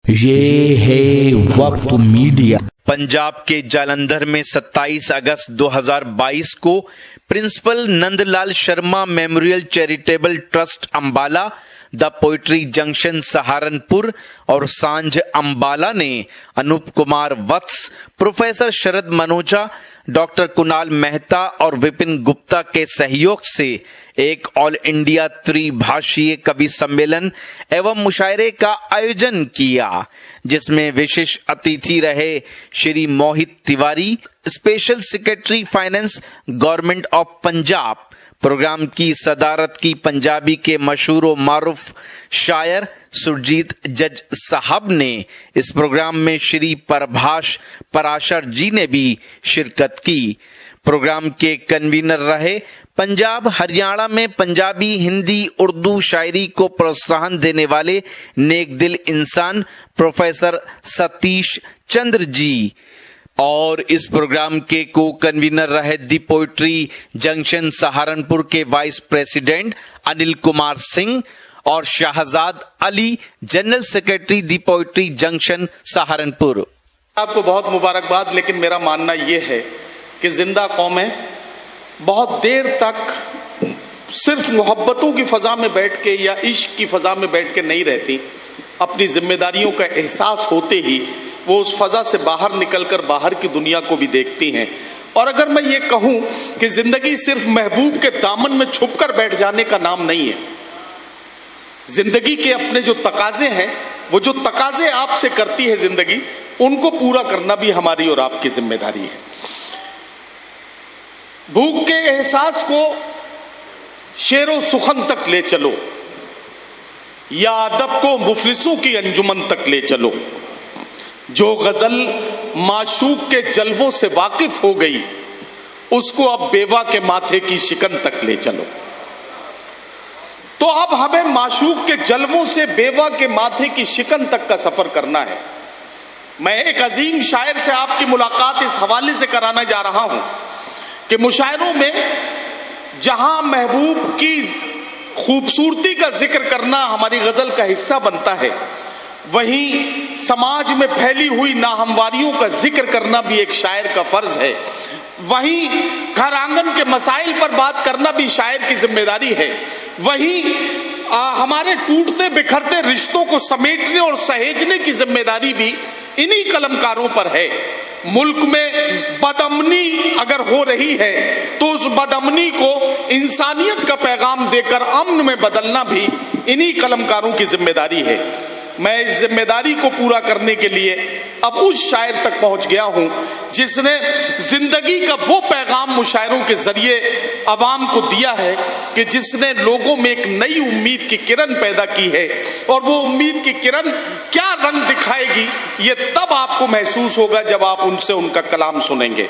ये है वक्त मीडिया। पंजाब के जालंधर में 27 अगस्त 2022 को principal Nandlal Sharma memorial charitable trust Ambala, the poetry junction Saharanpur और सांझ अंबाला ने अनूप कुमार वत्स, प्रोफेसर शरद मनोजा, डॉक्टर कुणाल मेहता और विपिन गुप्ता के सहयोग से एक ऑल इंडिया त्रिभाषीय कवि सम्मेलन एवं मुशायरे का आयोजन किया, जिसमें विशेष अतिथि रहे Shri Mohit Tiwari, special secretary finance, government of Punjab. Programme की सदारत की पंजाबी के मशहूर व मारूफ शायर सुरजीत जज साहब ने। इस प्रोग्राम में श्री प्रभाष पराशर जी ने भी शिरकत की। प्रोग्राम के कन्वीनर रहे पंजाब हरियाणा में पंजाबी, हिंदी, उर्दू शायरी को प्रोत्साहन देने वाले नेक दिल इंसान प्रोफेसर सतीश चंद्र जी, और इस प्रोग्राम के को कन्वीनर रहे दी पोइट्री जंक्शन सहारनपुर के वाइस प्रेसिडेंट अनिल कुमार सिंह और शाहजाद अली, जनरल सेक्रेटरी दी पोइट्री जंक्शन सहारनपुर। आपको बहुत मुबारकबाद। लेकिन मेरा मानना यह है कि जिंदा कौमें बहुत देर तक सिर्फ मोहब्बतों की फजा में बैठ के या इश्क की फजा में बैठ के नहीं रहती। अपनी जिम्मेदारियों का एहसास होते ही वो उस फजा से बाहर निकलकर बाहर की दुनिया को भी देखती हैं। और अगर मैं ये कहूं कि जिंदगी सिर्फ महबूब के दामन में छुपकर बैठ जाने का नाम नहीं है, जिंदगी के अपने जो तकाजे हैं, वो जो तकाजे आपसे करती है जिंदगी, उनको पूरा करना भी हमारी और आपकी जिम्मेदारी है। भूख के एहसास को शेरो सुखन तक ले चलो या अदब को मुफलिसों की अंजुमन तक ले चलो। जो गजल माशूक के जलवों से वाकिफ हो गई, उसको अब बेवा के माथे की शिकन तक ले चलो। तो अब हमें माशूक के जलवों से बेवा के माथे की शिकन तक का सफर करना है। मैं एक अजीम शायर से आपकी मुलाकात इस हवाले से कराना जा रहा हूं कि मुशायरों में जहां महबूब की खूबसूरती का जिक्र करना हमारी गजल का हिस्सा बनता है, वहीं समाज में फैली हुई नाहमवारियों का जिक्र करना भी एक शायर का फर्ज है। वहीं घर आंगन के मसाइल पर बात करना भी शायर की जिम्मेदारी है। वहीं हमारे टूटते बिखरते रिश्तों को समेटने और सहेजने की जिम्मेदारी भी इन्हीं कलमकारों पर है। मुल्क में बदअमनी अगर हो रही है तो उस बदअमनी को इंसानियत का पैगाम देकर अमन में बदलना भी इन्हीं कलमकारों की जिम्मेदारी है। मैं इस जिम्मेदारी को पूरा करने के लिए अब उस शायर तक पहुंच गया हूं जिसने जिंदगी का वो पैगाम मुशायरों के जरिए अवाम को दिया है कि जिसने लोगों में एक नई उम्मीद की किरण पैदा की है। और वो उम्मीद की किरण क्या रंग दिखाएगी, ये तब आपको महसूस होगा जब आप उनसे उनका कलाम सुनेंगे।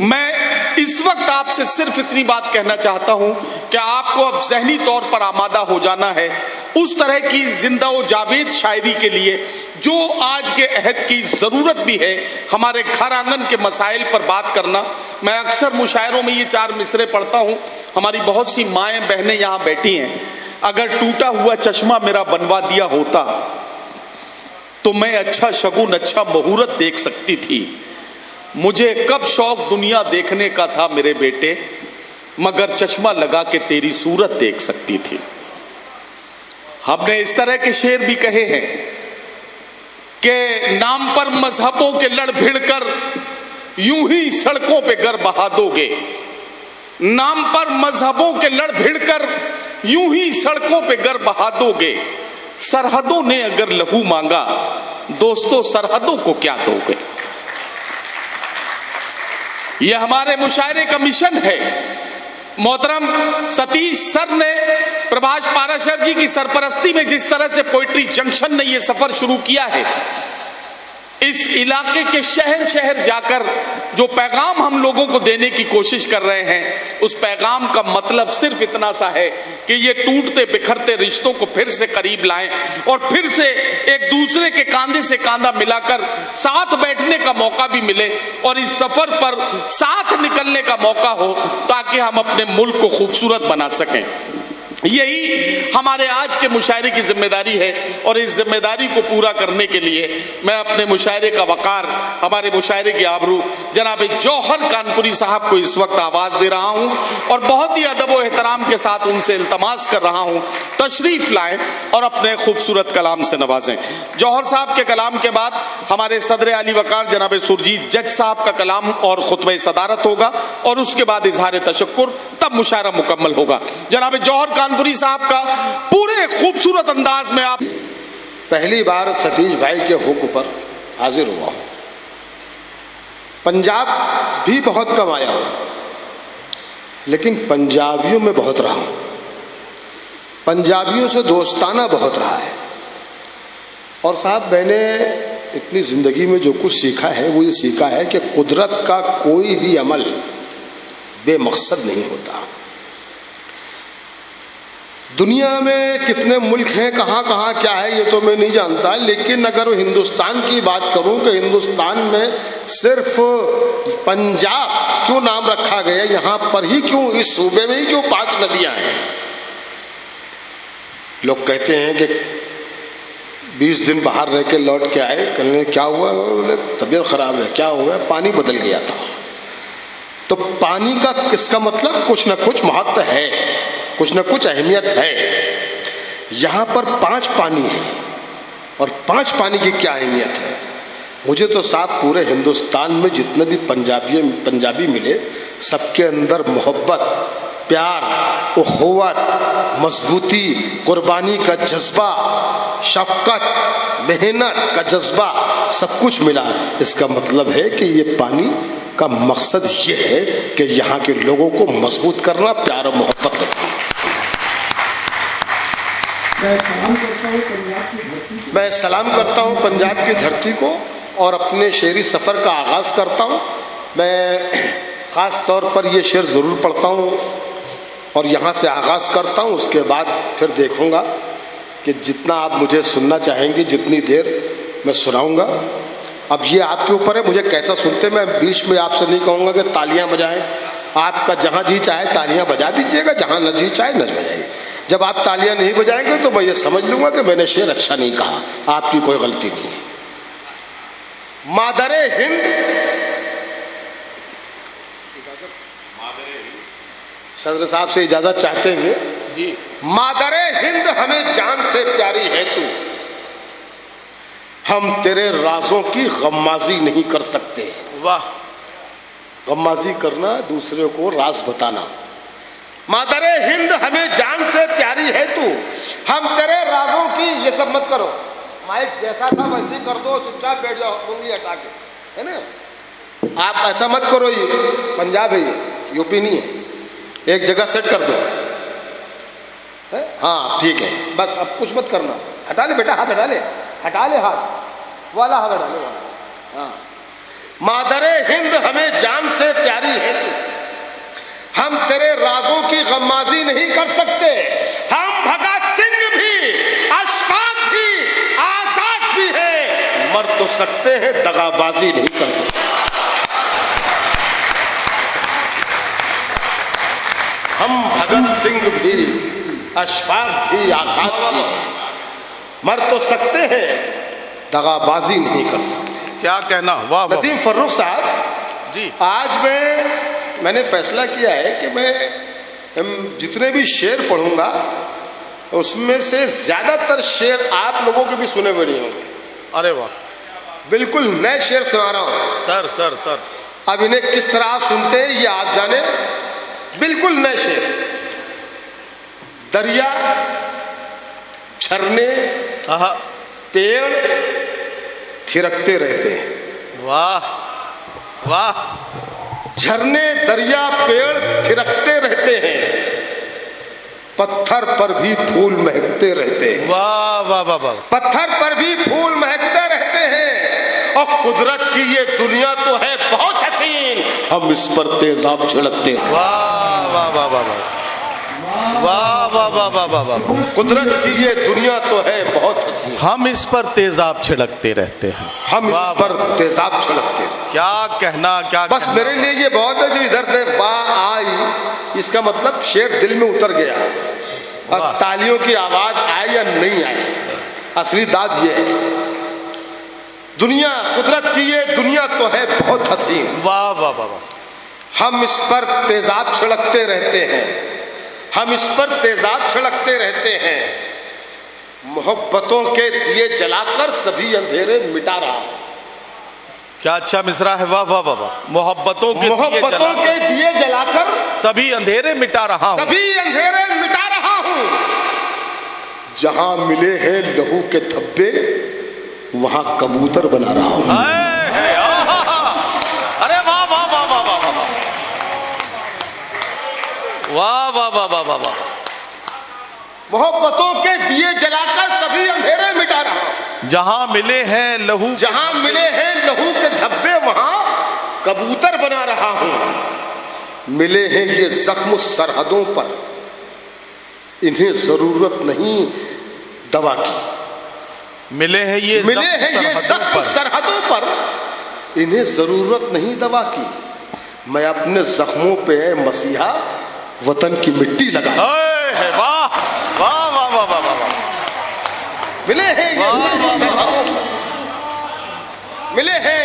मैं इस वक्त आपसे सिर्फ इतनी बात कहना चाहता हूं कि आपको अब ज़हनी तौर पर आमादा हो जाना है उस तरह की जिंदा व जावेद शायरी के लिए जो आज के अहद की जरूरत भी है, हमारे घर आंगन के मसाइल पर बात करना। मैं अक्सर मुशायरों में ये 4 मिसरे पढ़ता हूं। हमारी बहुत सी माएँ बहनें यहाँ बैठी हैं। अगर टूटा हुआ चश्मा मेरा बनवा दिया होता तो मैं अच्छा शगुन, अच्छा मुहूर्त देख सकती थी। मुझे कब शौक दुनिया देखने का था मेरे बेटे, मगर चश्मा लगा के तेरी सूरत देख सकती थी। हमने इस तरह के शेर भी कहे हैं कि नाम पर मजहबों के लड़ भिड़ कर यूं ही सड़कों पे गर बहा दोगे। नाम पर मजहबों के लड़ भिड़ कर यूं ही सड़कों पे गर बहा दोगे। सरहदों ने अगर लहू मांगा, दोस्तों सरहदों को क्या दोगे। यह हमारे मुशायरे का मिशन है। मोहतरम सतीश सर ने प्रभाष पाराशर जी की सरपरस्ती में जिस तरह से पोइट्री जंक्शन ने यह सफर शुरू किया है, इस इलाके के शहर शहर जाकर जो पैगाम हम लोगों को देने की कोशिश कर रहे हैं, उस पैगाम का मतलब सिर्फ इतना सा है कि ये टूटते बिखरते रिश्तों को फिर से करीब लाएं और फिर से एक दूसरे के कांधे से कांधा मिलाकर साथ बैठने का मौका भी मिले और इस सफर पर साथ निकलने का मौका हो, ताकि हम अपने मुल्क को खूबसूरत बना सकें। यही हमारे आज के मुशायरे की जिम्मेदारी है और इस जिम्मेदारी को पूरा करने के लिए मैं अपने मुशायरे का वकार, हमारे मुशायरे की आबरू जनाब जौहर कानपुरी साहब को इस वक्त आवाज दे रहा हूं और बहुत ही अदब व एहतराम के साथ उनसे इल्तमास कर रहा हूं तशरीफ लाएं और अपने खूबसूरत कलाम से नवाजें। जौहर साहब के कलाम के बाद हमारे सदर आली वकार जनाब सुरजीत जज साहब का कलाम और खुतबे सदारत होगा और उसके बाद इजहार तशक्कुर, तब मुशायरा मुकम्मल होगा। जनाब जौहर कानपुरी साहब का पूरे खूबसूरत अंदाज में आप। पहली बार सतीश भाई के हुक्म पर हाजिर हुआ हूं। पंजाब भी बहुत कम आया हूं, लेकिन पंजाबियों में बहुत रहा हूं। पंजाबियों से दोस्ताना बहुत रहा है। और साहब मैंने इतनी जिंदगी में जो कुछ सीखा है वो ये सीखा है कि कुदरत का कोई भी अमल बेमकसद नहीं होता। दुनिया में कितने मुल्क हैं, कहाँ कहाँ क्या है, ये तो मैं नहीं जानता, लेकिन अगर हिंदुस्तान की बात करूं तो हिंदुस्तान में सिर्फ पंजाब क्यों नाम रखा गया, यहाँ पर ही क्यों, इस सूबे में ही क्यों 5 नदियां हैं। लोग कहते हैं कि 20 दिन बाहर रह के लौट के आए, कहने क्या हुआ, तबीयत खराब है, क्या हुआ, पानी बदल गया था। तो पानी का किसका मतलब कुछ ना कुछ महत्व है, कुछ ना कुछ अहमियत है। यहाँ पर 5 पानी है और 5 पानी की क्या अहमियत है। मुझे तो साहब पूरे हिंदुस्तान में जितने भी पंजाबी मिले, सबके अंदर मोहब्बत, प्यार, उखुवत, मजबूती, कुर्बानी का जज्बा, शफकत, मेहनत का जज्बा, सब कुछ मिला। इसका मतलब है कि ये पानी का मकसद ये है कि यहाँ के लोगों को मजबूत करना, प्यार और मोहब्बत रखना। मैं सलाम करता हूँ पंजाब की धरती को और अपने शेरी सफ़र का आगाज़ करता हूँ। मैं ख़ास तौर पर ये शेर ज़रूर पढ़ता हूँ और यहाँ से आगाज़ करता हूँ। उसके बाद फिर देखूँगा कि जितना आप मुझे सुनना चाहेंगे, जितनी देर मैं सुनाऊँगा। अब ये आपके ऊपर है, मुझे कैसा सुनते। मैं बीच में आपसे नहीं कहूँगा कि तालियां बजाएं। आपका जहाँ जी चाहे तालियां बजा दीजिएगा, जहाँ न जी चाहे न बजाइए। जब आप तालियां नहीं बजाएंगे तो मैं ये समझ लूँगा कि मैंने शेर अच्छा नहीं कहा, आपकी कोई गलती नहीं है। मादरे हिंद, सदर साहब से इजाज़त चाहते हुए जी, मादरे हिंद हमें जान से प्यारी है तू, हम तेरे राजों की गम्माजी नहीं कर सकते। वाह, गम्माजी करना, दूसरे को राज बताना। मादरे हिंद हमें जान से प्यारी है तू, हम तेरे राजों की, ये सब मत करो। माइक जैसा था वैसे ही कर दो, चुपचाप बैठ जाओ उंगली हटा के, है ना। आप ऐसा मत करो, ये पंजाब है, ये यूपी नहीं है। एक जगह सेट कर दो, है? हाँ ठीक है, बस अब कुछ मत करना। हटा ले बेटा, हाथ हटा ले, हटा ले हाथ वाला, हाथ हटा ले वाला। हाँ, मादरे हिंद हमें जान से प्यारी है तू, हम तेरे राजों की गम्माजी नहीं कर सकते। हम भगत सिंह भी, अशफाक भी, आजाद भी है, मर तो सकते हैं, दगाबाजी नहीं कर सकते। हम भगत सिंह भी, अशफाक भी, आजाद भी, मर तो सकते हैं, दगाबाजी नहीं कर सकते। क्या कहना। वाह वाह। नदीम फर्रुख साहब जी, आज मैंने फैसला किया है कि मैं जितने भी शेर पढ़ूंगा उसमें से ज्यादातर शेर आप लोगों के भी सुने हुए नहीं होंगे। अरे वाह, बिल्कुल नए शेर सुना रहा हूं। सर सर सर, अब इन्हें किस तरह आप सुनते हैं ये आप जाने। बिल्कुल नए शेर। दरिया, झरने, पेड़ थिरकते रहते हैं। वाह वाह। झरने, दरिया, पेड़ थिरकते रहते हैं, पत्थर पर भी फूल महकते रहते हैं। वाह वाह वाह वाह। पत्थर पर भी फूल महकते रहते हैं और कुदरत की ये दुनिया तो है बहुत हसीन, हम इस पर तेजाब छिड़कते हैं। वाह वाह वाह वाह वाह वाह वाह वाह वाह वाह वाह। कुदरत की ये दुनिया तो है बहुत हसीन, हम इस पर तेजाब छिड़कते रहते हैं, हम इस पर तेजाब छिड़कते हैं। क्या कहना, क्या बस मेरे लिए ये बहुत है। जो इधर से वाह आई, इसका मतलब शेर दिल में उतर गया। और तालियों की आवाज आए या नहीं आए, असली दाद ये है। दुनिया, कुदरत की ये दुनिया तो है बहुत हसीन। वाह वाह वाह वाह। हम इस पर तेजाब छिड़कते रहते हैं, हम इस पर तेजाब छिड़कते रहते हैं। मोहब्बतों के दिए जलाकर सभी अंधेरे मिटा रहा हूं। क्या अच्छा मिसरा है, वाह वाह वाह वाह। मोहब्बतों के दिए जलाकर सभी अंधेरे मिटा रहा हूं, सभी अंधेरे मिटा रहा हूं। जहां मिले हैं लहू के धब्बे वहां कबूतर बना रहा हूं। अरे वाह वाह वाह वाह वाह वाह वाह वाह वाह वाह वाह वाह। मोहब्बतों के दिए जलाकर सभी अंधेरे मिटा रहा हूं। जहां मिले हैं लहू के धब्बे वहां कबूतर बना रहा हूं। मिले हैं ये जख्म सरहदों पर, इन्हें जरूरत नहीं दवा की। मिले हैं ये जख्म सरहदों पर, इन्हें जरूरत नहीं दवा की। मैं अपने जख्मों पे मसीहा वतन की मिट्टी लगा। वाह वाह वाह वाह वाह वाह। मिले हैं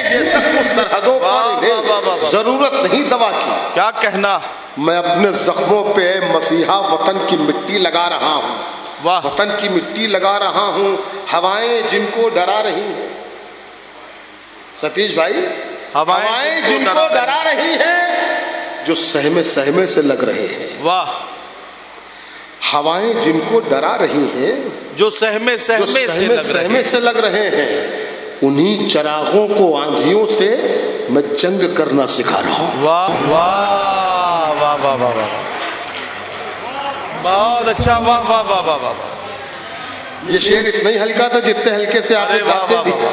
ये जख्म सरहदों पर, इन्हें जरूरत नहीं दवा की। क्या कहना। मैं अपने जख्मों पे मसीहा वतन की मिट्टी लगा रहा हूं। वाह। वतन की मिट्टी लगा रहा हूं। हवाएं जिनको डरा रही हैं, सतीश भाई, हवाएं जिनको डरा रही हैं, जो सहमे सहमे से लग रहे हैं। वाह। हवाएं जिनको डरा रही हैं, जो सहमे से लग रहे हैं, उन्हीं चरागों को आंधियों से मैं जंग करना सिखा रहा हूं। वाह वाह वाह वाह वाह वाह, बहुत अच्छा, वाह वाह वाह वाह वाह। ये शेर इतना ही हल्का था जितने हल्के से आपने गाते दिए।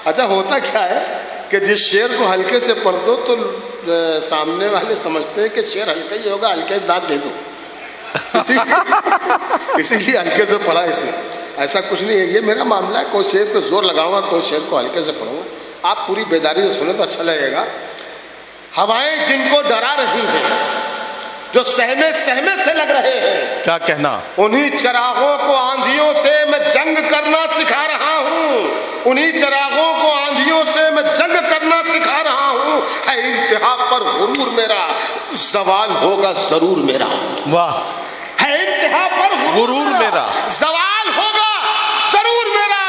अच्छा, होता क्या है कि जिस शेर को हल्के से पढ़ दो तो सामने वाले समझते हैं कि शेर हल्का ही होगा, हल्के दांत दे दो, इसीलिए हल्के से पढ़ा इसने। ऐसा कुछ नहीं है, ये मेरा मामला है। कोई शेर पे जोर लगाऊंगा, कोई शेर को हल्के से पढ़ूंगा। आप पूरी बेदारी से सुने तो अच्छा लगेगा। हवाएं जिनको डरा रही हैं, जो सहमे सहमे से लग रहे हैं, क्या कहना। उन्हीं चरागों को आंधियों से मैं जंग करना सिखा रहा हूं। उन्हीं चरागों को आंधियों से मैं जंग करना सिखा रहा हूं। है इंतहा पर गुरूर मेरा, सवाल होगा जरूर मेरा। वाह। है इंतहा पर गुरूर मेरा, सवाल होगा जरूर मेरा।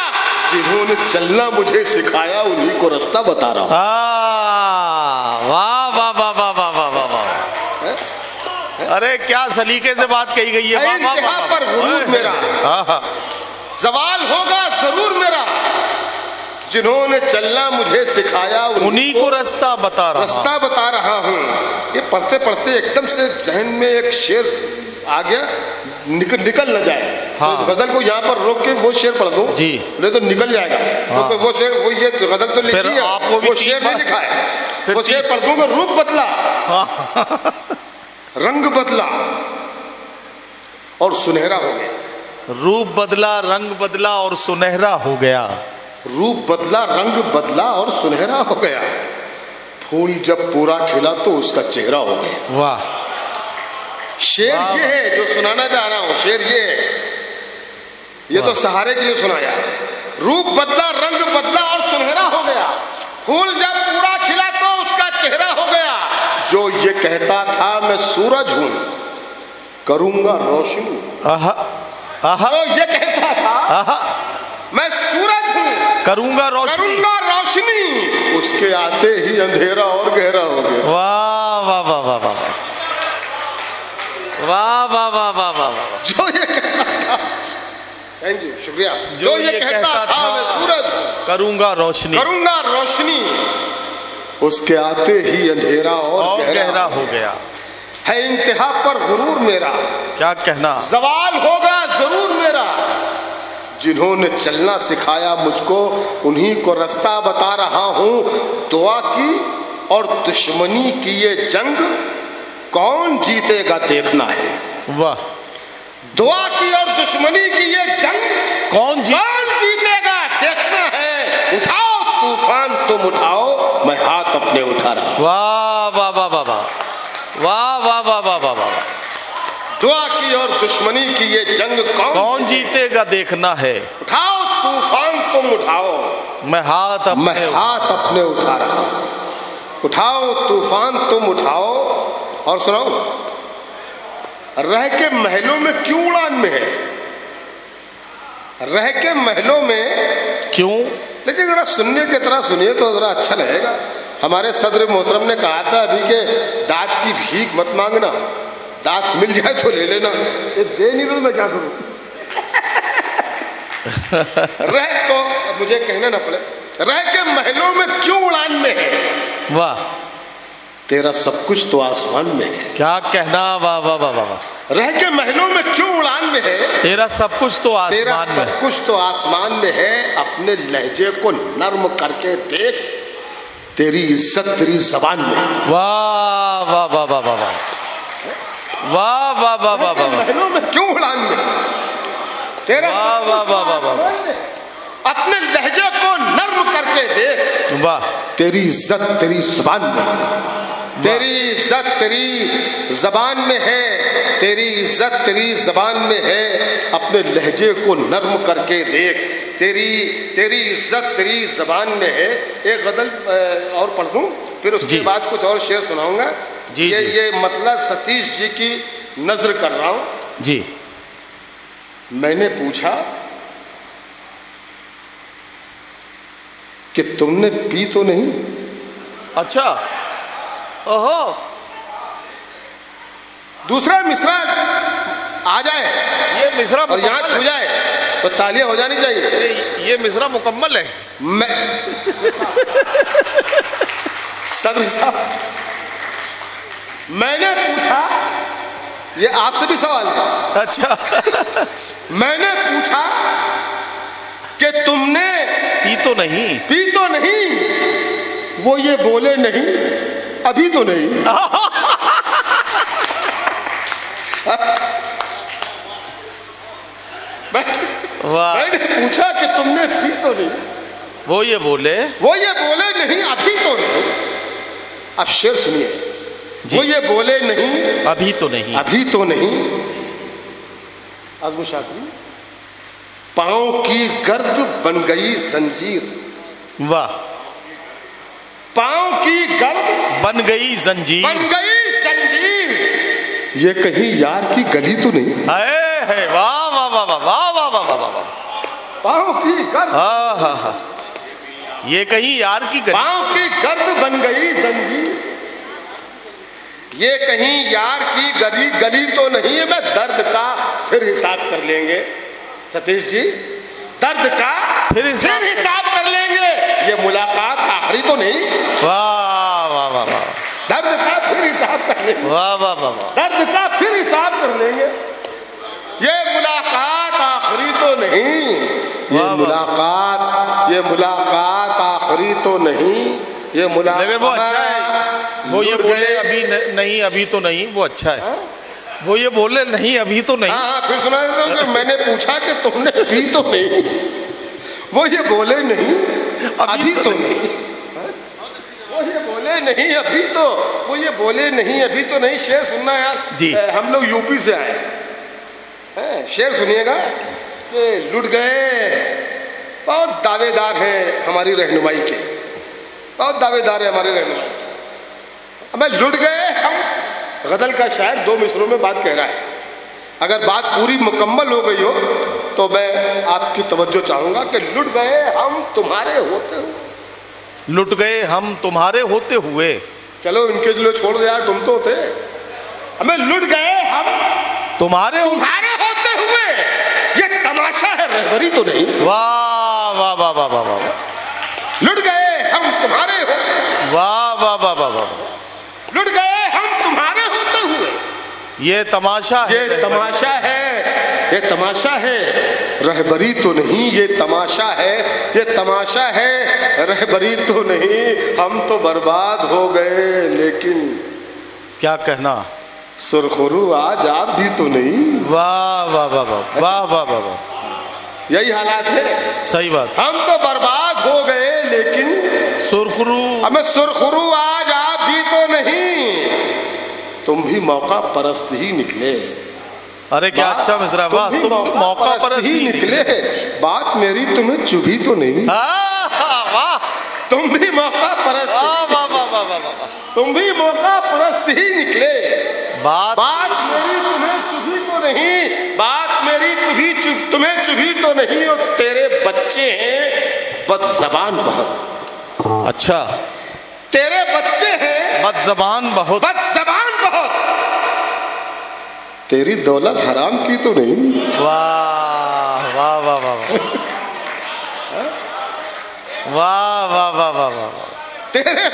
जिन्होंने चलना मुझे सिखाया उन्हीं को रास्ता बता रहा हूं। वाह वाह वाह वाह वाह वाह वाह वाह। अरे क्या सलीके से बात कही गई है। इंतहा पर गुरूर मेरा, सवाल होगा जरूर मेरा। जिन्होंने चलना मुझे सिखाया उन्हीं को रास्ता बता रहा हूं। ये पढ़ते पढ़ते एकदम से जहन में एक शेर आ गया, निकल न जाए। हाँ। तो गजल को यहाँ पर रोक के वो शेर पढ़ दो जी, नहीं तो निकल जाएगा। हाँ। तो वो शेर, वो ये गजल तो लिखी है, वो शेर नहीं लिखा है। वो शेर पढ़ दूंगा। रूप बदला, रंग बदला और सुनहरा हो गया। रूप बदला, रंग बदला और सुनहरा हो गया। रूप बदला, रंग बदला और सुनहरा हो गया। फूल जब पूरा खिला तो उसका चेहरा हो गया। वाह। शेर ये है जो सुनाना चाह रहा हूं। शेर ये है, ये तो सहारे के लिए सुनाया। रूप बदला, रंग बदला और सुनहरा हो गया। फूल जब पूरा खिला तो उसका चेहरा हो गया। जो ये कहता था मैं सूरज हूं, करूंगा रोशनी। जो ये कहता था मैं सूरज हूं, करूंगा रोशनी, उसके आते ही अंधेरा और गहरा हो गया। वाह वाह वाह वाह वाह वाह वाह वाह वाह वाह वाह। जो ये कहता था, थैंक यू, शुक्रिया। जो ये कहता था मैं सूरज करूंगा रोशनी, उसके आते ही अंधेरा और गहरा हो गया। है इंतहा पर गुरूर मेरा, क्या कहना। सवाल होगा जरूर मेरा। जिन्होंने चलना सिखाया मुझको उन्हीं को रास्ता बता रहा हूं। दुआ की और दुश्मनी की ये जंग कौन जीतेगा देखना है। वाह। दुआ की और दुश्मनी की ये जंग कौन जीतेगा देखना है। उठाओ तूफान तुम उठाओ, मैं हाथ अपने उठा रहा। वाह वाह वाह वाह वाह वाह वाह वाह वाह वाह। दुआ की और दुश्मनी की ये जंग कौन जीतेगा देखना है। उठाओ तूफान तुम उठाओ, मैं हाथ अपने उठा रहा हूं। उठाओ तूफान तुम उठाओ। और सुनाओ, रह के महलों में क्यों उड़ान में है? रह के महलों में क्यों? लेकिन जरा सुनने की तरह सुनिए तो जरा अच्छा लगेगा। हमारे सदर मोहतरम ने कहा था अभी के दांत की भीख मत मांगना, दांत मिल जाए तो ले लेना। ये दे नहीं रहा, मैं क्या करूं? रह तो मुझे कहना ना पड़े, रह के महलों में क्यों उड़ान में है? वाह, तेरा सब कुछ तो आसमान में है। क्या कहना, वाह वाह वाह वाह। रह के महलों में क्यों उड़ान में है? तेरा सब कुछ तो तेरा आसमान में, सब कुछ तो आसमान में है। अपने लहजे को नर्म करके देख, तेरी इज्जत तेरी जबान में। वाह वाह वाह वाह वाह वाह वाह वाह वाह वाह वाह। महलों में क्यों उड़ान में? तेरा वाह वाह वाह वाह वाह। अपने लहजे को नर्म करके देख, वाह, तेरी इज्जत तेरी जबान में। तेरी इज्जत तेरी जबान में है, तेरी इज्जत तेरी जबान में है। अपने लहजे को नर्म करके देख, तेरी इज्जत तेरी जबान में है। एक गजल और पढ़ दूं, फिर उसके बाद कुछ और शेर सुनाऊंगा। ये मतलब सतीश जी की नजर कर रहा हूं जी। मैंने पूछा कि तुमने पी तो नहीं? अच्छा, ओहो। दूसरा मिसरा आ जाए, ये मिसरा और यहाँ छू जाए तो तालियां हो जानी चाहिए। ये मिसरा मुकम्मल है। मैं सदर साहब, मैंने पूछा, ये आपसे भी सवाल है। अच्छा। मैंने पूछा कि तुमने पी तो नहीं? पी तो नहीं। वो ये बोले नहीं, अभी तो नहीं। मैंने पूछा कि तुमने पी तो नहीं। वो ये बोले नहीं, अभी तो नहीं। अब शेर सुनिए, वो ये बोले नहीं, अभी तो नहीं। अभी तो नहीं। आज़मू शाकरी, पांव की गर्द बन गई जंजीर। वाह, पांव की गर्द बन गई जंजीर। बन गई जंजीर। ये कहीं यार की गली तो नहीं? है, वाह वाह वाह वाह वाह वाह वाह वाह वाह। पांव की गर्द, हाँ हाँ हाँ, ये कहीं यार की गली। पांव की गर्द बन गई जंजीर। ये कहीं यार की गली तो नहीं है। मैं दर्द का फिर हिसाब कर लेंगे सतीश जी, दर्द का फिर हिसाब कर लेंगे। ये मुलाकात आखिरी तो नहीं? वाह वाह वाह वाह। दर्द का फिर हिसाब कर लेंगे। वाह वाह वाह वाह। दर्द का फिर हिसाब कर लेंगे। ये मुलाकात आखिरी तो नहीं। ये मुलाकात आखिरी तो नहीं। ये मुलाकात, लेकिन वो अच्छा है। वो ये बोले अभी नहीं, अभी तो नहीं, वो अच्छा है। वो ये बोले नहीं, अभी तो नहीं। हाँ, फिर सुना कि मैंने पूछा कि तुमने पी तो नहीं। वो ये बोले नहीं, अभी तो नहीं। वो ये बोले नहीं, अभी तो, वो ये बोले नहीं, अभी तो नहीं। शेर सुनना यार जी। हम लोग यूपी से आए हैं। शेर सुनिएगा। लुट गए, बहुत दावेदार हैं हमारी रहनुमाई के, बहुत दावेदार है हमारी रहनुमाई। हमें लुट गए हम, गजल का शायर 2 मिसरों में बात कह रहा है। अगर बात पूरी मुकम्मल हो गई हो तो मैं आपकी तवज्जो चाहूंगा कि लुट गए हम तुम्हारे होते हुए। लुट गए हम तुम्हारे होते हुए। चलो इनके जो छोड़ दे यार, तुम तो थे। हमें लुट गए हम तुम्हारे होते हुए। ये तमाशा है, रहबरी तो नहीं। वाह वाह वाह वाह वाह वाह। लुट गए हम तुम्हारे हो। वाह वाह वाह वाह वाह। लुट गए हम तुम्हारे होते हुए। ये तमाशा है, ये तमाशा है, ये तमाशा है, रहबरी तो नहीं। ये तमाशा है, ये तमाशा है, रहबरी तो नहीं। हम तो बर्बाद हो गए, लेकिन क्या कहना, सुरखरू आज आप भी तो नहीं। वाह वाह वाह वाह वाह वाह वाह वाह। यही हालात है। सही बात। हम तो बर्बाद हो गए, लेकिन सुरखरू, हमें सुरखरू आज आप भी तो नहीं। तुम भी मौका परस्त ही निकले। अरे क्या अच्छा मिश्रा, वाह तुम मौका परस्त ही निकले। बात मेरी तुम्हें चुभी तो नहीं? वाह तुम भी मौका परस्त, वाह वाह वाह वाह, तुम भी मौका परस्त ही निकले। बात मेरी तुम्हें चुभी तो नहीं, बात मेरी तुम्हें चुभी तो नहीं। और तेरे बच्चे हैं बदजबान बहुत। अच्छा, तेरे बच्चे हैं बदजबान बहुत, बदजबान बहुत। तेरी दौलत हराम की तो नहीं? वाह वाह वाह वाह वाह वाह वाह वाह वाह। तेरे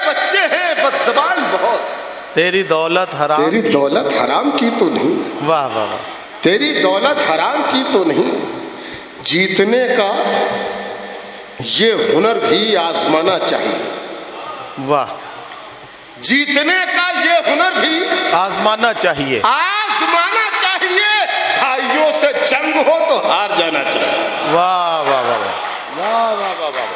बच्चे हैं बदजबान बहुत। तेरी दौलत हराम, तेरी दौलत हराम की तो नहीं? वाह वाह वाह। तेरी दौलत हराम की तो नहीं। जीतने का ये हुनर भी आजमाना चाहिए। वाह, जीतने का ये हुनर भी आजमाना चाहिए, आजमाना चाहिए। भाइयों से जंग हो तो हार जाना चाहिए। वाह वाह वाह वाह वाह वाह वाह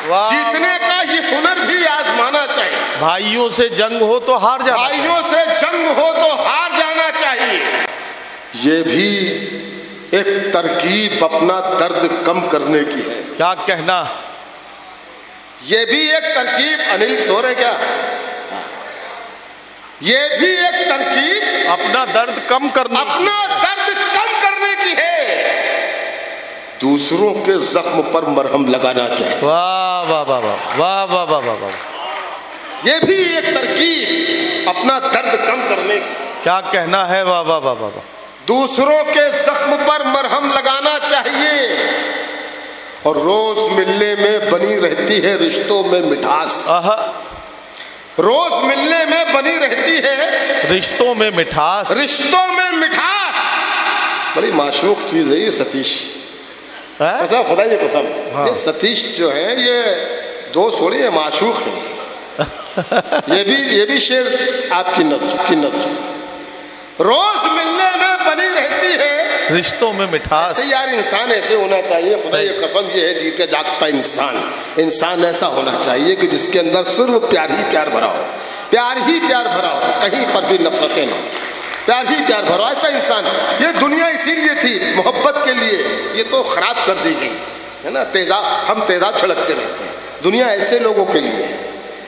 वाह। जीतने का ये हुनर भी आजमाना चाहिए। भाइयों से जंग हो तो हार जाना, भाइयों से जंग हो तो हार जाना चाहिए। ये भी एक तरकीब अपना दर्द कम करने की है। क्या कहना? ये भी एक तरकीब, अनिल सो रहे क्या? ये भी एक तरकीब अपना दर्द कम करने, अपना दर्द कम करने की है। दूसरों के जख्म पर मरहम लगाना चाहिए। वाह वाह वाह वाह वाह वाह वाह वाह वाह। ये भी एक तरकीब अपना दर्द कम करने की। क्या कहना है? वाह वाह वाह वाह। दूसरों के जख्म पर मरहम लगाना चाहिए। और रोज मिलने में बनी रहती है रिश्तों में मिठास। रोज मिलने में बनी रहती है रिश्तों में मिठास, रिश्तों में मिठास। बड़ी माशूक चीज है ये सतीश, कसम खुदा की कसम। हाँ। ये सतीश जो है ये दोस्त थोड़ी है, माशूक है। ये भी शेर आपकी नजर। रोज मिलने में बनी रहती है रिश्तों में मिठास। ऐसे यार इंसान ऐसे होना चाहिए, खुदा ये कसम ये है, जीते जागता इंसान ऐसा होना चाहिए कि जिसके अंदर सिर्फ प्यार ही प्यार भरा हो, प्यार ही प्यार भरा हो, कहीं पर भी नफरतें ना, प्यार ही प्यार भरा हो। ऐसा इंसान, ये दुनिया इसीलिए थी मोहब्बत के लिए, ये तो खराब कर दी गई है ना। हम तेजाब छिड़कते रहते हैं। दुनिया ऐसे लोगों के लिए है,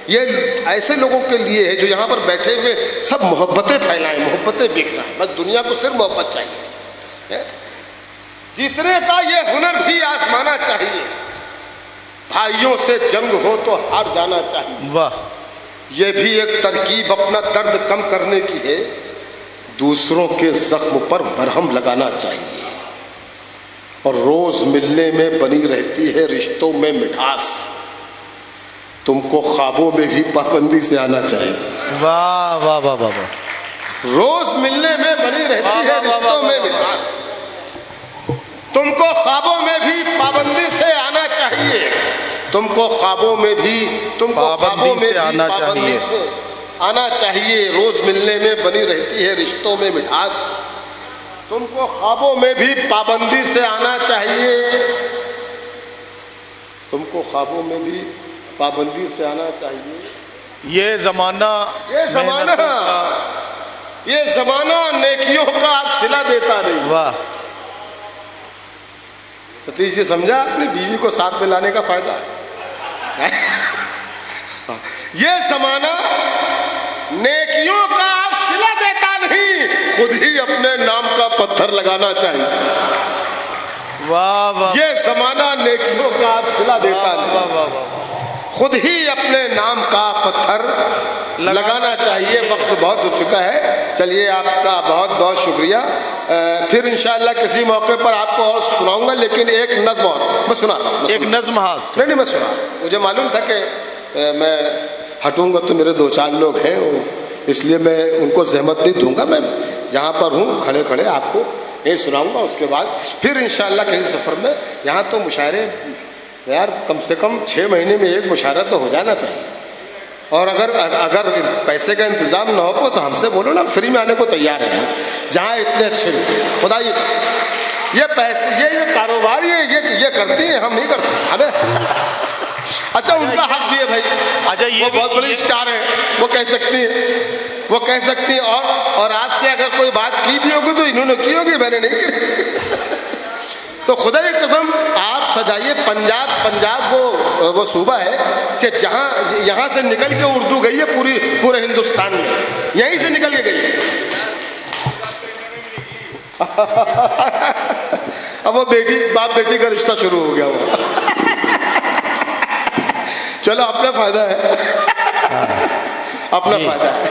ये ऐसे लोगों के लिए है जो यहाँ पर बैठे हुए सब मोहब्बतें फैलाएं, मोहब्बतें बिखराएं। बस दुनिया को सिर्फ मोहब्बत चाहिए। जीतने का ये हुनर भी आजमाना चाहिए। भाइयों से जंग हो तो हार जाना चाहिए। वाह, ये भी एक तरकीब अपना दर्द कम करने की है। दूसरों के जख्म पर मरहम लगाना चाहिए। और रोज मिलने में बनी रहती है रिश्तों में मिठास। तुमको ख्वाबों में भी पाबंदी से आना चाहिए। वाह वाह वाह वाह। रोज मिलने में बनी रहती है रिश्तों में मिठास। तुमको ख्वाबों में भी पाबंदी से आना चाहिए। तुमको ख्वाबों में भी आना चाहिए। रोज मिलने में बनी रहती है रिश्तों में मिठास। तुमको ख्वाबों में भी पाबंदी से आना चाहिए। तुमको ख्वाबों में भी पाबंदी से आना चाहिए। ये जमाना नेकियों का आप सिला देता नहीं। वाह, सतीश जी समझा अपनी बीवी को साथ में लाने का फायदा। ये जमाना नेकियों का आप सिला देता नहीं, खुद ही अपने नाम का पत्थर लगाना चाहिए। वाह वाह। ये जमाना नेकियों का आप सिला देता नहीं, वाह वाह वाह। खुद ही अपने नाम का पत्थर लगाना चाहिए। वक्त बहुत हो चुका है। चलिए, आपका बहुत बहुत शुक्रिया। फिर इंशाअल्लाह किसी मौके पर आपको और सुनाऊंगा, लेकिन एक नज्म और मैं सुना रहा हूँ। एक नज्म हाथ नहीं, मैं सुना। मुझे मालूम था कि मैं हटूंगा तो मेरे 2-4 लोग हैं, इसलिए मैं उनको जहमत नहीं दूंगा। मैं जहाँ पर हूँ खड़े खड़े आपको ये सुनाऊंगा। उसके बाद फिर इंशाअल्लाह किसी सफ़र में, यहाँ तो मुशायरे यार कम से कम 6 महीने में एक मुशायरा तो हो जाना चाहिए। और अगर पैसे का इंतजाम ना हो तो हमसे बोलो ना, फ्री में आने को तैयार है। जहाँ इतने अच्छे खुदा ये पैसे ये कारोबार ये करती हैं, हम नहीं करते हमें। अच्छा, उनका हक भी है भाई। अच्छा, ये बहुत बड़ी स्टार है, वो कह सकती है। वो कह सकती हैं। और आपसे अगर कोई बात की भी होगी तो इन्होंने की होगी, मैंने नहीं की। तो खुदा की कसम आप सजाइए। पंजाब वो सूबा है कि जहां यहां से निकल के उर्दू गई है पूरे हिंदुस्तान में, यहीं से निकल के गई है। अब वो बाप बेटी का रिश्ता शुरू हो गया वो। चलो अपना फायदा है, अपना फायदा है।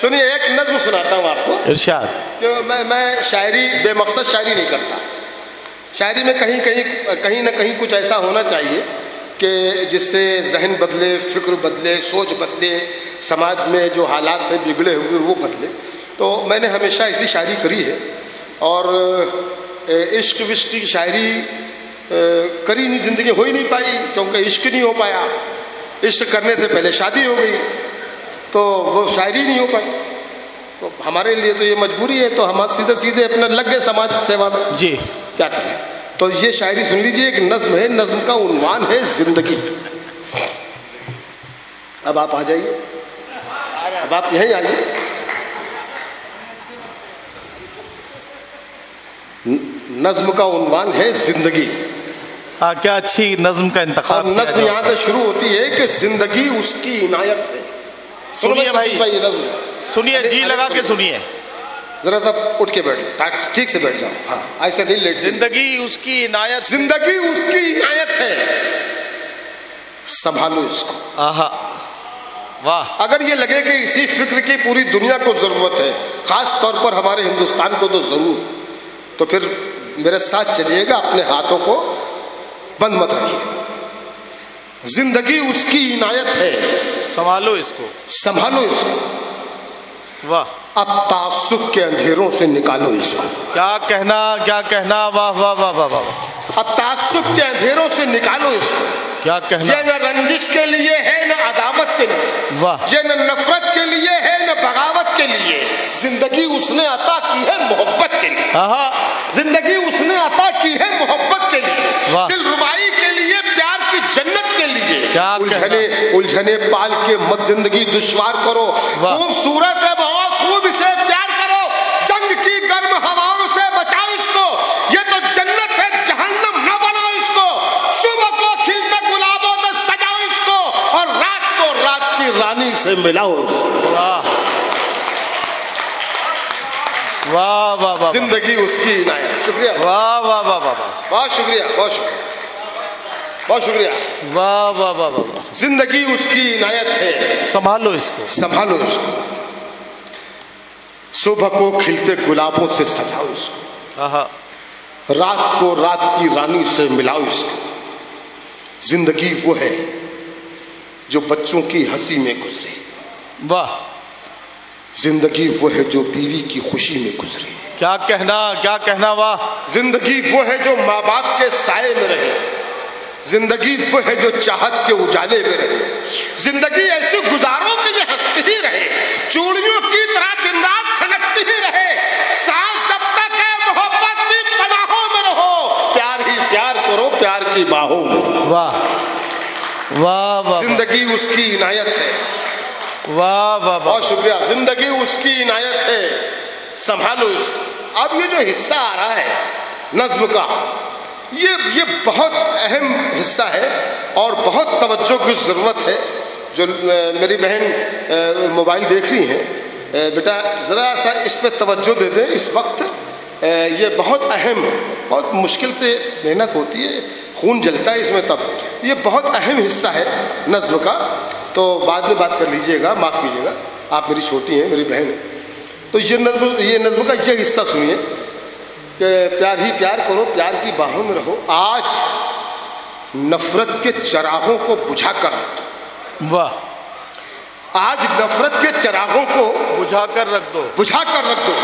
सुनिए एक नज्म सुनाता हूं आपको। इरशाद। जो मैं शायरी बेमकसद शायरी नहीं करता। शायरी में कहीं ना कहीं कुछ ऐसा होना चाहिए कि जिससे जहन बदले, फिक्र बदले, सोच बदले, समाज में जो हालात है बिगड़े हुए वो बदले। तो मैंने हमेशा इसकी शायरी करी है। और इश्क विश्क की शायरी करी नहीं, जिंदगी हो ही नहीं पाई क्योंकि इश्क नहीं हो पाया। इश्क करने से पहले शादी हो गई तो वो शायरी नहीं हो पाई। तो हमारे लिए तो ये मजबूरी है, तो हम सीधे अपना लग गए समाज सेवा में। जी क्या करें। तो ये शायरी सुन लीजिए, एक नज्म है, नज्म का उन्वान है जिंदगी। अब आप आ जाइए, अब आप यहीं आइए। नज्म का उन्वान है जिंदगी। क्या अच्छी नज्म का इंतखाब। नज्म यहाँ से शुरू होती है कि जिंदगी उसकी इनायत है। सुनिए भाई, सुनिए, जी लगा के सुनिए। जरा तब उठ के बैठ, ठीक से बैठ जाओ। हाँ ऐसे नहीं लेट। जिंदगी उसकी इनायत, जिंदगी उसकी इनायत है, संभालो इसको। आहा वाह। अगर ये लगे कि इसी फिक्र की पूरी दुनिया को जरूरत है, खास तौर पर हमारे हिंदुस्तान को तो जरूर, तो फिर मेरे साथ चलिएगा, अपने हाथों को बंद मत रखिए। जिंदगी उसकी इनायत है, संभालो इसको, संभालो इसको। वाह। अब तासुब के अंधेरों से निकालो इसको। क्या कहना, क्या कहना, वाह वाह वाह वाह वाह। अब तासुब के अंधेरों से निकालो इसको। क्या कहना। ये न रंजिश के लिए है, न अदावत के लिए। वाह। ये न नफरत के लिए है, न बगावत के लिए। जिंदगी उसने अता की है मोहब्बत के लिए। आहा। जिंदगी उसने अता की है मोहब्बत के लिए, वाह। दिलरुबाई के लिए, प्यार की जन्नत के लिए। क्या उलझने पाल के मत जिंदगी दुश्वार करो। खूबसूरत है बहुत, खूब इसे प्यार करो। जंग की गर्म हवाओं से बचाओ इसको। ये तो जन्नत है, जहन्नम न बनाओ इसको। सुबह को खिलते गुलाबों से सजाओ इसको, और रात को रात की रानी से मिलाओ। वाह वाह वाह वाह। जिंदगी उसकी इनायत। शुक्रिया। वाह वाह वाह वाह। बहुत शुक्रिया, बहुत शुक्रिया, बहुत शुक्रिया। वाह वाह वाह वाह। जिंदगी उसकी इनायत है, संभालो इसको, संभालो इसको। सुबह को खिलते गुलाबों से सजाओ इसको। आहा। रात को रात की रानी से मिलाओ इसको। जिंदगी वो है जो बच्चों की हंसी में गुजरे। वाह। जिंदगी वो है जो बीवी की खुशी में गुजरे। क्या कहना, क्या कहना, वाह। जिंदगी वो है जो माँ बाप के साए में रहे। जिंदगी वो है जो चाहत के उजाले में रहे। जिंदगी ऐसी गुजारो कि ये हंसती ही रहे, चूड़ियों की तरह दिन रात खनकती ही रहे। सांस जब तक है मोहब्बत की पनाहों में रहो। प्यार ही प्यार करो, प्यार की बाहों में। वाह वाह वाह। जिंदगी उसकी इनायत है। वाह वाह। बहुत शुक्रिया। जिंदगी उसकी इनायत है, संभालो इसको। अब ये जो हिस्सा आ रहा है नज्म का, ये बहुत अहम हिस्सा है और बहुत तवज्जो की ज़रूरत है। जो मेरी बहन मोबाइल देख रही हैं, बेटा ज़रा सा इस पे तवज्जो दे दें इस वक्त। ये बहुत अहम, बहुत मुश्किल से मेहनत होती है, खून जलता है इसमें, तब ये बहुत अहम हिस्सा है नज्म का। तो बाद में बात कर लीजिएगा, माफ़ कीजिएगा, आप मेरी छोटी हैं, मेरी बहन है। तो ये नज्म का ये हिस्सा सुनिए कि प्यार ही प्यार करो, प्यार की बाहों में रहो। आज नफरत के चरागों को बुझा कर रख दो। वाह। आज नफरत के चरागों को बुझा कर रख दो, बुझा कर रख दो।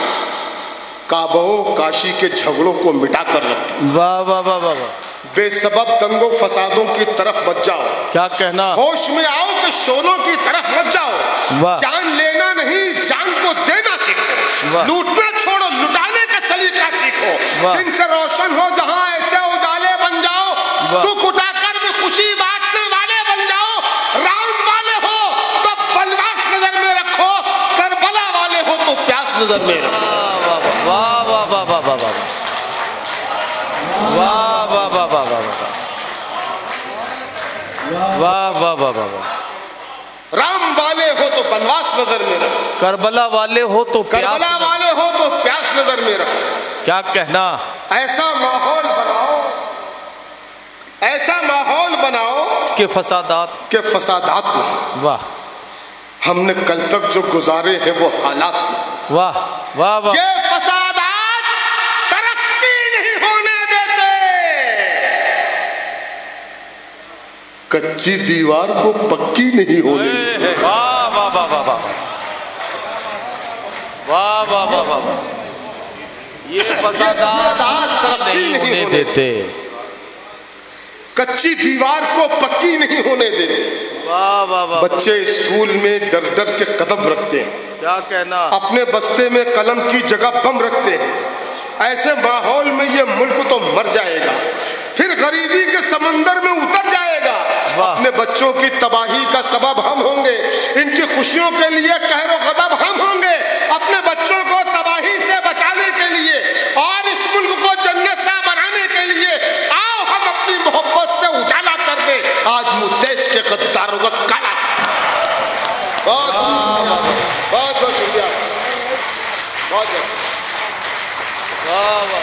काबो काशी के झगड़ों को मिटा कर रख दो। वाह वाह वाह वाह वाह। बेसबब दंगों फसादों की तरफ मत जाओ। क्या कहना। होश में आओ कि शोरों की तरफ मत जाओ। जान लेना नहीं, जान को देना सीखो। लूटना छोड़ो, लुटाने का सलीका सीखो। जिनसे रोशन हो जहां ऐसे उजाले बन जाओ। दुख उठाकर भी खुशी बांटने वाले बन जाओ। राउंड वाले हो तो बलवा नजर में रख। वाह वाह वाह वाह वाह वाह वाह वाह वाह वाह वाह वाह वाह वाह वाह वाह। राम वाले हो तो वनवास नजर में रख, करबला वाले हो तो करबला वाले हो तो प्यास नजर में रख। क्या कहना। ऐसा माहौल बनाओ, ऐसा माहौल बनाओ के फसादात कि फसादात नहीं। वाह हमने कल तक जो गुजारे हैं वो हालात नहीं। वाह वाह वाह। ये फसादात तरक्की नहीं होने देते, कच्ची दीवार को पक्की नहीं होने देते। वाह वाह वाह वाह वाह वाह वाह वाह वाह वाह। ये फसादात तरक्की नहीं होने देते, कच्ची दीवार को पक्की नहीं होने देते। वाह वाह वाह। बच्चे स्कूल में डर डर के कदम रखते हैं, क्या कहना। अपने बस्ते में कलम की जगह बम रखते हैं। ऐसे माहौल में ये मुल्क तो मर जाएगा, फिर गरीबी के समंदर में उतर जाएगा। अपने बच्चों की तबाही का सबब हम होंगे, इनकी खुशियों के लिए कहरो गदब हम होंगे। अपने बच्चों को तबाही से बचाने के लिए और इस मुल्क को जन्नत सा बनाने के लिए आओ हम अपनी मोहब्बत से उजाला कर दे आज मुद्देश के गद्दारों का काला। बहुत बहुत बहुत शुक्रिया, बहुत वाह वाह।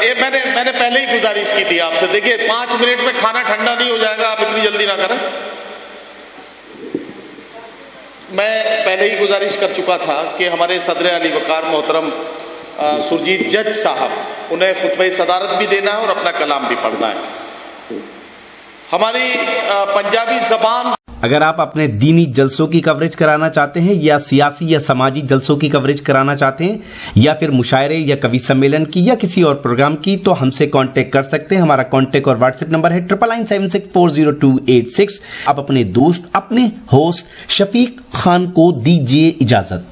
ये मैंने पहले ही गुजारिश की थी आपसे, देखिए 5 मिनट में खाना ठंडा नहीं हो जाएगा, आप इतनी जल्दी ना करें। मैं पहले ही गुजारिश कर चुका था कि हमारे सदर अली वकार मोहतरम सुरजीत जज साहब, उन्हें खुतबे सदारत भी देना है और अपना कलाम भी पढ़ना है। हमारी पंजाबी जबान। अगर आप अपने दीनी जलसों की कवरेज कराना चाहते हैं या सियासी या समाजी जलसों की कवरेज कराना चाहते हैं या फिर मुशायरे या कवि सम्मेलन की या किसी और प्रोग्राम की, तो हमसे कांटेक्ट कर सकते हैं। हमारा कांटेक्ट और व्हाट्सएप नंबर है 9996400286। आप अपने दोस्त, अपने होस्ट शफीक खान को दीजिए इजाजत।